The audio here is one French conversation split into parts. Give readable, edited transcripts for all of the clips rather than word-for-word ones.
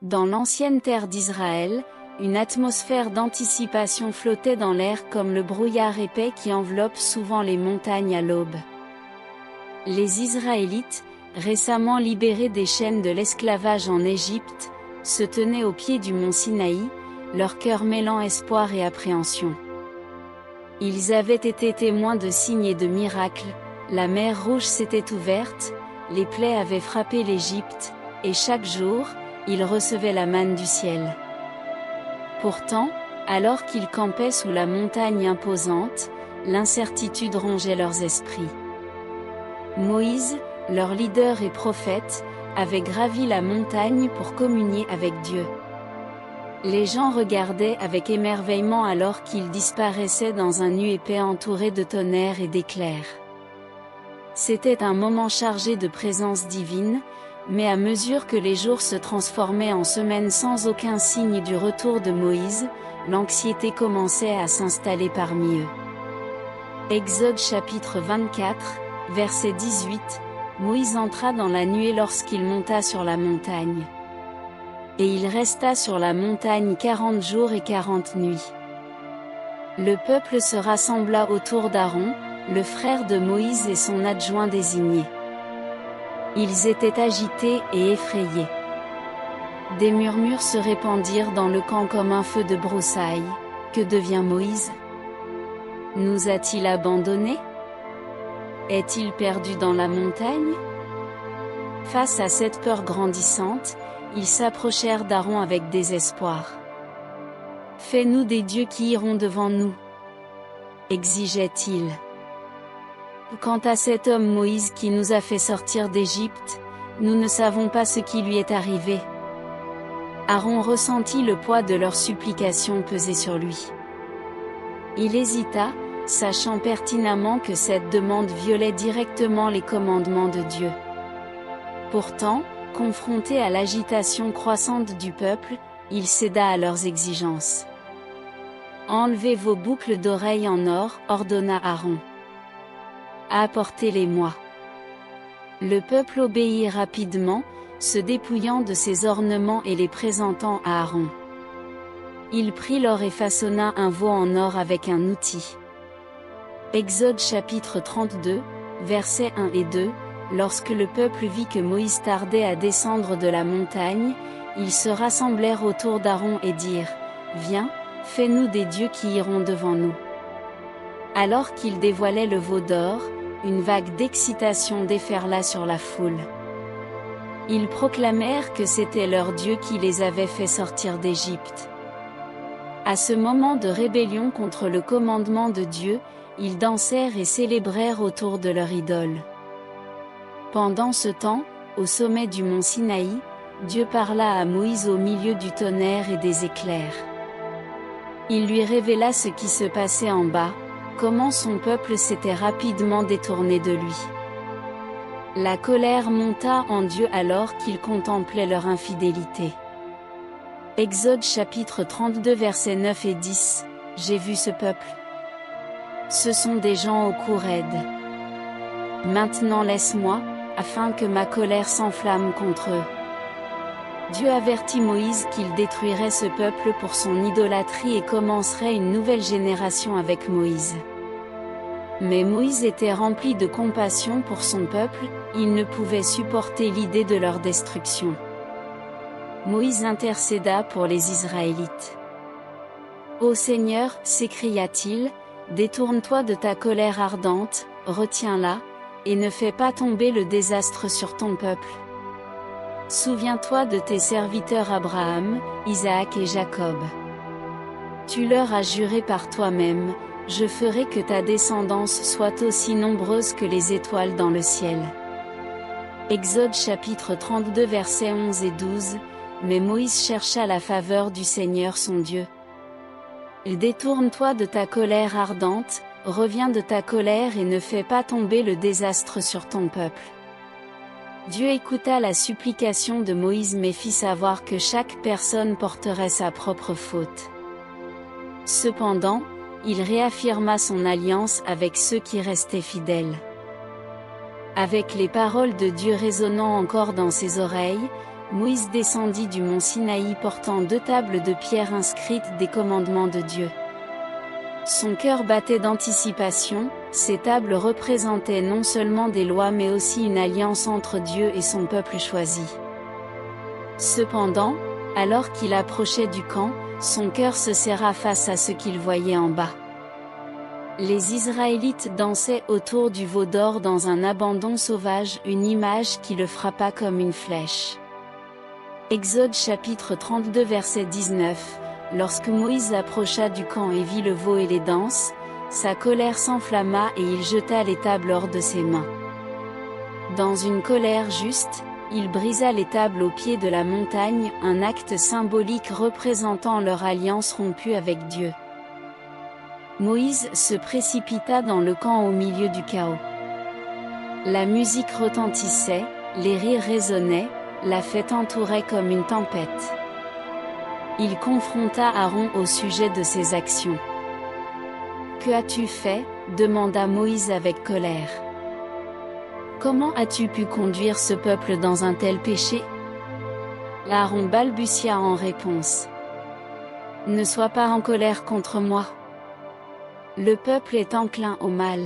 Dans l'ancienne terre d'Israël, une atmosphère d'anticipation flottait dans l'air comme le brouillard épais qui enveloppe souvent les montagnes à l'aube. Les Israélites, récemment libérés des chaînes de l'esclavage en Égypte, se tenaient au pied du mont Sinaï, leur cœur mêlant espoir et appréhension. Ils avaient été témoins de signes et de miracles, la mer Rouge s'était ouverte, les plaies avaient frappé l'Égypte, et chaque jour, ils recevaient la manne du ciel. Pourtant, alors qu'ils campaient sous la montagne imposante, l'incertitude rongeait leurs esprits. Moïse, leur leader et prophète, avait gravi la montagne pour communier avec Dieu. Les gens regardaient avec émerveillement alors qu'il disparaissait dans un nu épais entouré de tonnerres et d'éclairs. C'était un moment chargé de présence divine, mais à mesure que les jours se transformaient en semaines sans aucun signe du retour de Moïse, l'anxiété commençait à s'installer parmi eux. Exode chapitre 24, verset 18, Moïse entra dans la nuée lorsqu'il monta sur la montagne. Et il resta sur la montagne 40 jours et 40 nuits. Le peuple se rassembla autour d'Aaron, le frère de Moïse et son adjoint désigné. Ils étaient agités et effrayés. Des murmures se répandirent dans le camp comme un feu de broussailles. Que devient Moïse? Nous a-t-il abandonnés? Est-il perdu dans la montagne? Face à cette peur grandissante, ils s'approchèrent d'Aaron avec désespoir. Fais-nous des dieux qui iront devant nous, exigeait-il. Quant à cet homme Moïse qui nous a fait sortir d'Égypte, nous ne savons pas ce qui lui est arrivé. Aaron ressentit le poids de leurs supplications peser sur lui. Il hésita, sachant pertinemment que cette demande violait directement les commandements de Dieu. Pourtant, confronté à l'agitation croissante du peuple, il céda à leurs exigences. Enlevez vos boucles d'oreilles en or, ordonna Aaron. Apportez-les-moi. Le peuple obéit rapidement, se dépouillant de ses ornements et les présentant à Aaron. Il prit l'or et façonna un veau en or avec un outil. Exode chapitre 32, versets 1 et 2, lorsque le peuple vit que Moïse tardait à descendre de la montagne, ils se rassemblèrent autour d'Aaron et dirent, « Viens, fais-nous des dieux qui iront devant nous. » Alors qu'il dévoilait le veau d'or, une vague d'excitation déferla sur la foule. Ils proclamèrent que c'était leur Dieu qui les avait fait sortir d'Égypte. À ce moment de rébellion contre le commandement de Dieu, ils dansèrent et célébrèrent autour de leur idole. Pendant ce temps, au sommet du mont Sinaï, Dieu parla à Moïse au milieu du tonnerre et des éclairs. Il lui révéla ce qui se passait en bas, comment son peuple s'était rapidement détourné de lui. La colère monta en Dieu alors qu'il contemplait leur infidélité. Exode chapitre 32 versets 9 et 10, J'ai vu ce peuple. Ce sont des gens au cou raide. Maintenant laisse-moi, afin que ma colère s'enflamme contre eux. Dieu avertit Moïse qu'il détruirait ce peuple pour son idolâtrie et commencerait une nouvelle génération avec Moïse. Mais Moïse était rempli de compassion pour son peuple, il ne pouvait supporter l'idée de leur destruction. Moïse intercéda pour les Israélites. « Ô Seigneur, s'écria-t-il, détourne-toi de ta colère ardente, retiens-la, et ne fais pas tomber le désastre sur ton peuple. Souviens-toi de tes serviteurs Abraham, Isaac et Jacob. Tu leur as juré par toi-même, je ferai que ta descendance soit aussi nombreuse que les étoiles dans le ciel. » Exode chapitre 32 versets 11 et 12, mais Moïse chercha la faveur du Seigneur son Dieu. « Détourne-toi de ta colère ardente, reviens de ta colère et ne fais pas tomber le désastre sur ton peuple. » Dieu écouta la supplication de Moïse mais fit savoir que chaque personne porterait sa propre faute. Cependant, il réaffirma son alliance avec ceux qui restaient fidèles. Avec les paroles de Dieu résonnant encore dans ses oreilles, Moïse descendit du mont Sinaï portant 2 tables de pierre inscrites des commandements de Dieu. Son cœur battait d'anticipation, ces tables représentaient non seulement des lois mais aussi une alliance entre Dieu et son peuple choisi. Cependant, alors qu'il approchait du camp, son cœur se serra face à ce qu'il voyait en bas. Les Israélites dansaient autour du veau d'or dans un abandon sauvage, une image qui le frappa comme une flèche. Exode chapitre 32 verset 19. Lorsque Moïse approcha du camp et vit le veau et les danses, sa colère s'enflamma et il jeta les tables hors de ses mains. Dans une colère juste, il brisa les tables au pied de la montagne, un acte symbolique représentant leur alliance rompue avec Dieu. Moïse se précipita dans le camp au milieu du chaos. La musique retentissait, les rires résonnaient, la fête entourait comme une tempête. Il confronta Aaron au sujet de ses actions. « Que as-tu fait » demanda Moïse avec colère. « Comment as-tu pu conduire ce peuple dans un tel péché » Aaron balbutia en réponse. « Ne sois pas en colère contre moi. Le peuple est enclin au mal.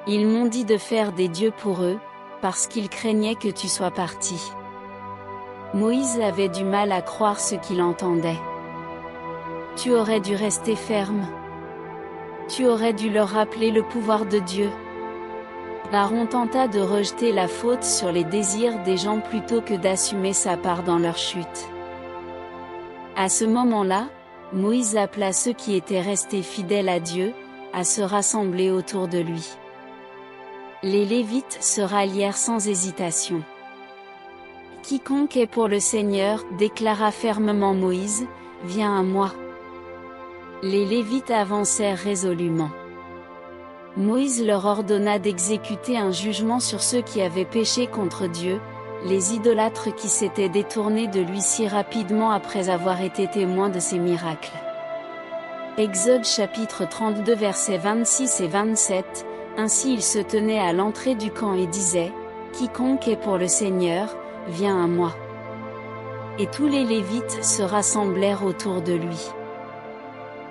Ils m'ont dit de faire des dieux pour eux, parce qu'ils craignaient que tu sois parti. » Moïse avait du mal à croire ce qu'il entendait. « Tu aurais dû rester ferme. Tu aurais dû leur rappeler le pouvoir de Dieu. » Aaron tenta de rejeter la faute sur les désirs des gens plutôt que d'assumer sa part dans leur chute. À ce moment-là, Moïse appela ceux qui étaient restés fidèles à Dieu, à se rassembler autour de lui. Les Lévites se rallièrent sans hésitation. « Quiconque est pour le Seigneur, déclara fermement Moïse, viens à moi. » Les Lévites avancèrent résolument. Moïse leur ordonna d'exécuter un jugement sur ceux qui avaient péché contre Dieu, les idolâtres qui s'étaient détournés de lui si rapidement après avoir été témoins de ses miracles. Exode chapitre 32 versets 26 et 27, ainsi il se tenait à l'entrée du camp et disait, « Quiconque est pour le Seigneur, viens à moi. » Et tous les Lévites se rassemblèrent autour de lui.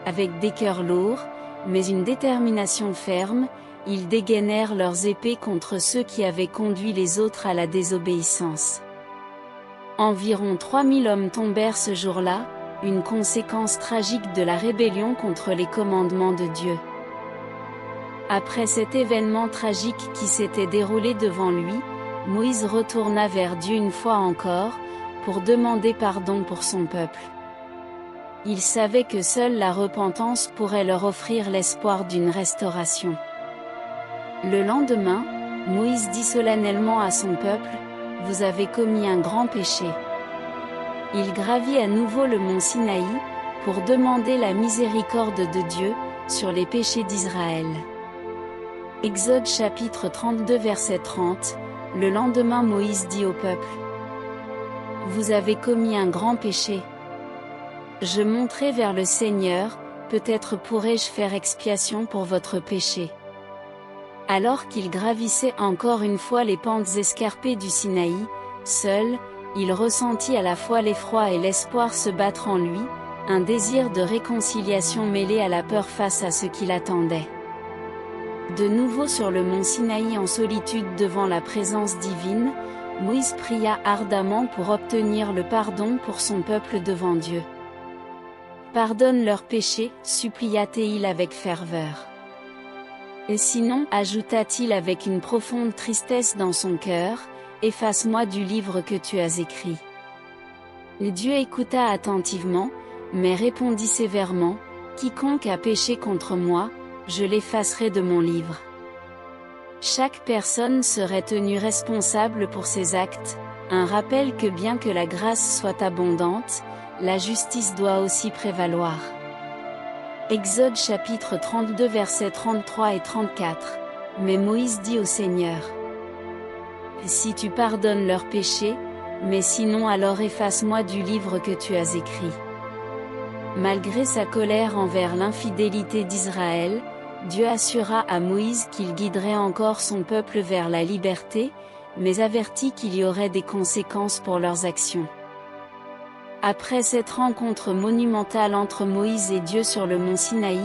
Avec des cœurs lourds, mais une détermination ferme, ils dégainèrent leurs épées contre ceux qui avaient conduit les autres à la désobéissance. Environ 3000 hommes tombèrent ce jour-là, une conséquence tragique de la rébellion contre les commandements de Dieu. Après cet événement tragique qui s'était déroulé devant lui, Moïse retourna vers Dieu une fois encore, pour demander pardon pour son peuple. Il savait que seule la repentance pourrait leur offrir l'espoir d'une restauration. Le lendemain, Moïse dit solennellement à son peuple, « Vous avez commis un grand péché. » Il gravit à nouveau le mont Sinaï, pour demander la miséricorde de Dieu, sur les péchés d'Israël. Exode chapitre 32 verset 30, le lendemain Moïse dit au peuple, « Vous avez commis un grand péché. Je monterai vers le Seigneur, peut-être pourrai-je faire expiation pour votre péché. » Alors qu'il gravissait encore une fois les pentes escarpées du Sinaï, seul, il ressentit à la fois l'effroi et l'espoir se battre en lui, un désir de réconciliation mêlé à la peur face à ce qui l'attendait. De nouveau sur le mont Sinaï en solitude devant la présence divine, Moïse pria ardemment pour obtenir le pardon pour son peuple devant Dieu. « Pardonne leurs péchés, supplia-t-il avec ferveur. Et sinon, ajouta-t-il avec une profonde tristesse dans son cœur, efface-moi du livre que tu as écrit. » Dieu écouta attentivement, mais répondit sévèrement, « Quiconque a péché contre moi, je l'effacerai de mon livre. » Chaque personne serait tenue responsable pour ses actes, un rappel que bien que la grâce soit abondante, la justice doit aussi prévaloir. Exode chapitre 32 versets 33 et 34. Mais Moïse dit au Seigneur, « Si tu pardonnes leurs péchés, mais sinon alors efface-moi du livre que tu as écrit. » Malgré sa colère envers l'infidélité d'Israël, Dieu assura à Moïse qu'il guiderait encore son peuple vers la liberté, mais avertit qu'il y aurait des conséquences pour leurs actions. Après cette rencontre monumentale entre Moïse et Dieu sur le mont Sinaï,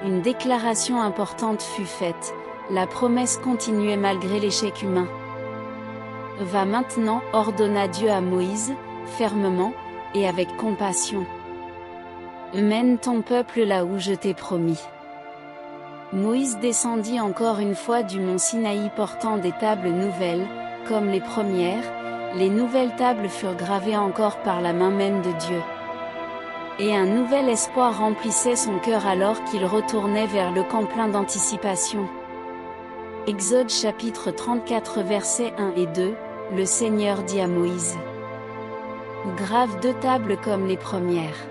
une déclaration importante fut faite, la promesse continuait malgré l'échec humain. « Va maintenant, ordonna Dieu à Moïse, fermement, et avec compassion. Mène ton peuple là où je t'ai promis. » Moïse descendit encore une fois du mont Sinaï portant des tables nouvelles, comme les premières. Les nouvelles tables furent gravées encore par la main même de Dieu. Et un nouvel espoir remplissait son cœur alors qu'il retournait vers le camp plein d'anticipation. Exode chapitre 34 versets 1 et 2, le Seigneur dit à Moïse: grave 2 tables comme les premières.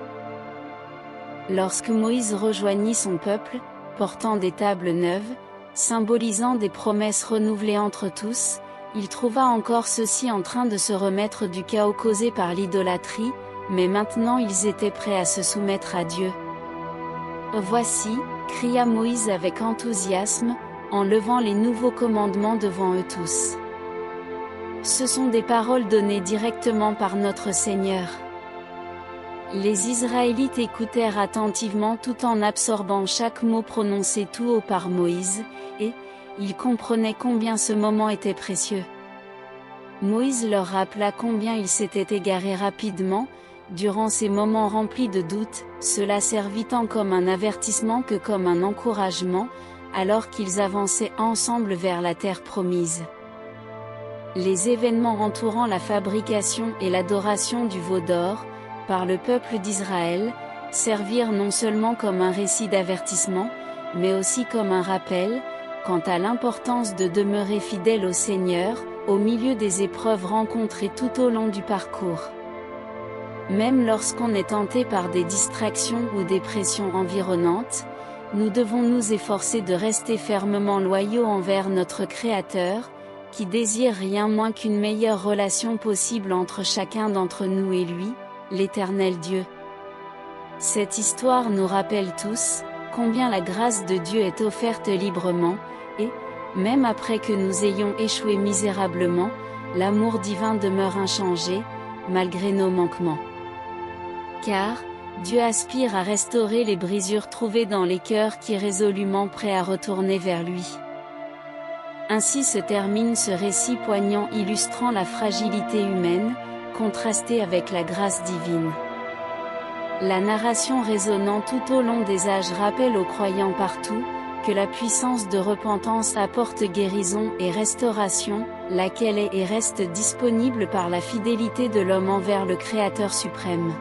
Lorsque Moïse rejoignit son peuple, portant des tables neuves, symbolisant des promesses renouvelées entre tous, il trouva encore ceux-ci en train de se remettre du chaos causé par l'idolâtrie, mais maintenant ils étaient prêts à se soumettre à Dieu. Voici, cria Moïse avec enthousiasme, en levant les nouveaux commandements devant eux tous. Ce sont des paroles données directement par notre Seigneur. Les Israélites écoutèrent attentivement tout en absorbant chaque mot prononcé tout haut par Moïse, et ils comprenaient combien ce moment était précieux. Moïse leur rappela combien ils s'étaient égarés rapidement, durant ces moments remplis de doutes, cela servit tant comme un avertissement que comme un encouragement, alors qu'ils avançaient ensemble vers la terre promise. Les événements entourant la fabrication et l'adoration du veau d'or, par le peuple d'Israël, servirent non seulement comme un récit d'avertissement, mais aussi comme un rappel, quant à l'importance de demeurer fidèle au Seigneur, au milieu des épreuves rencontrées tout au long du parcours. Même lorsqu'on est tenté par des distractions ou des pressions environnantes, nous devons nous efforcer de rester fermement loyaux envers notre Créateur, qui désire rien moins qu'une meilleure relation possible entre chacun d'entre nous et lui, l'Éternel Dieu. Cette histoire nous rappelle tous, combien la grâce de Dieu est offerte librement, et, même après que nous ayons échoué misérablement, l'amour divin demeure inchangé, malgré nos manquements. Car, Dieu aspire à restaurer les brisures trouvées dans les cœurs qui résolument prêts à retourner vers lui. Ainsi se termine ce récit poignant illustrant la fragilité humaine, contrastée avec la grâce divine. La narration résonnant tout au long des âges rappelle aux croyants partout, que la puissance de repentance apporte guérison et restauration, laquelle est et reste disponible par la fidélité de l'homme envers le Créateur suprême.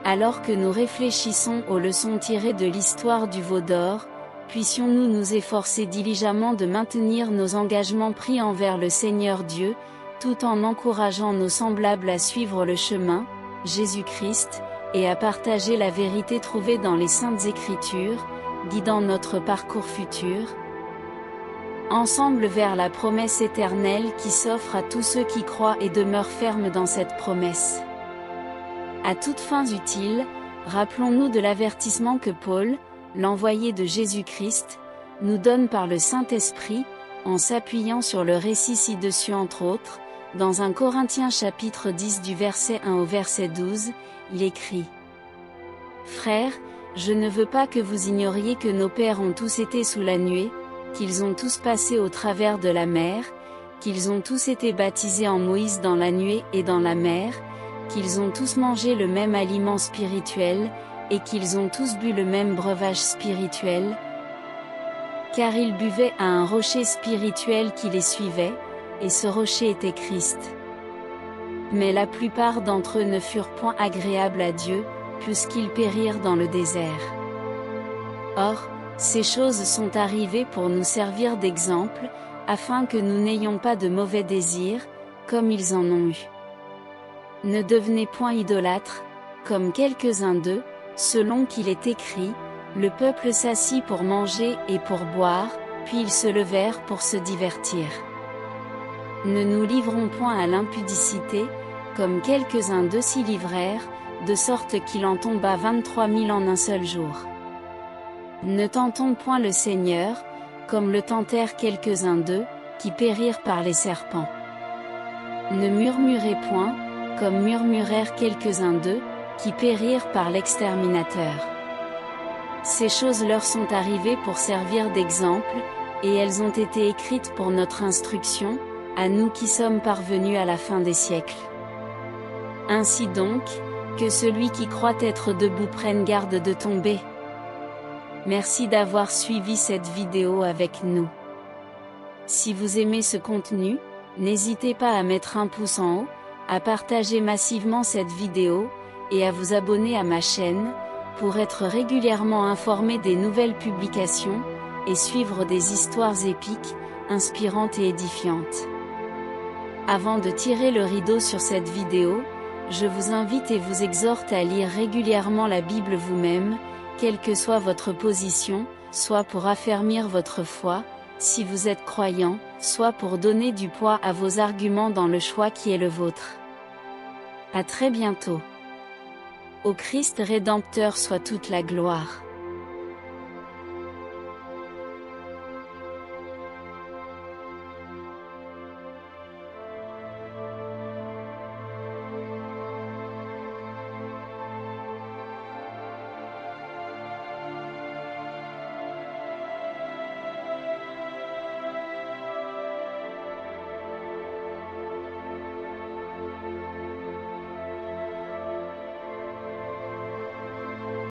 Alors que nous réfléchissons aux leçons tirées de l'histoire du veau d'or, puissions-nous nous efforcer diligemment de maintenir nos engagements pris envers le Seigneur Dieu, tout en encourageant nos semblables à suivre le chemin, Jésus-Christ, et à partager la vérité trouvée dans les Saintes Écritures, guidant notre parcours futur, ensemble vers la promesse éternelle qui s'offre à tous ceux qui croient et demeurent fermes dans cette promesse. À toutes fins utiles, rappelons-nous de l'avertissement que Paul, l'envoyé de Jésus-Christ, nous donne par le Saint-Esprit, en s'appuyant sur le récit ci-dessus entre autres, dans 1 Corinthiens chapitre 10 du verset 1 au verset 12, il écrit: Frères, je ne veux pas que vous ignoriez que nos pères ont tous été sous la nuée, qu'ils ont tous passé au travers de la mer, qu'ils ont tous été baptisés en Moïse dans la nuée et dans la mer, qu'ils ont tous mangé le même aliment spirituel, et qu'ils ont tous bu le même breuvage spirituel, car ils buvaient à un rocher spirituel qui les suivait, et ce rocher était Christ. Mais la plupart d'entre eux ne furent point agréables à Dieu, puisqu'ils périrent dans le désert. Or, ces choses sont arrivées pour nous servir d'exemple, afin que nous n'ayons pas de mauvais désirs, comme ils en ont eu. Ne devenez point idolâtres, comme quelques-uns d'eux, selon qu'il est écrit, le peuple s'assit pour manger et pour boire, puis ils se levèrent pour se divertir. Ne nous livrons point à l'impudicité, comme quelques-uns d'eux s'y livrèrent, de sorte qu'il en tomba 23 000 en un seul jour. Ne tentons point le Seigneur, comme le tentèrent quelques-uns d'eux, qui périrent par les serpents. Ne murmurez point, comme murmurèrent quelques-uns d'eux, qui périrent par l'exterminateur. Ces choses leur sont arrivées pour servir d'exemple, et elles ont été écrites pour notre instruction, à nous qui sommes parvenus à la fin des siècles. Ainsi donc, que celui qui croit être debout prenne garde de tomber. Merci d'avoir suivi cette vidéo avec nous. Si vous aimez ce contenu, n'hésitez pas à mettre un pouce en haut, à partager massivement cette vidéo, et à vous abonner à ma chaîne, pour être régulièrement informé des nouvelles publications, et suivre des histoires épiques, inspirantes et édifiantes. Avant de tirer le rideau sur cette vidéo, je vous invite et vous exhorte à lire régulièrement la Bible vous-même, quelle que soit votre position, soit pour affermir votre foi, si vous êtes croyant, soit pour donner du poids à vos arguments dans le choix qui est le vôtre. À très bientôt. Au Christ Rédempteur soit toute la gloire.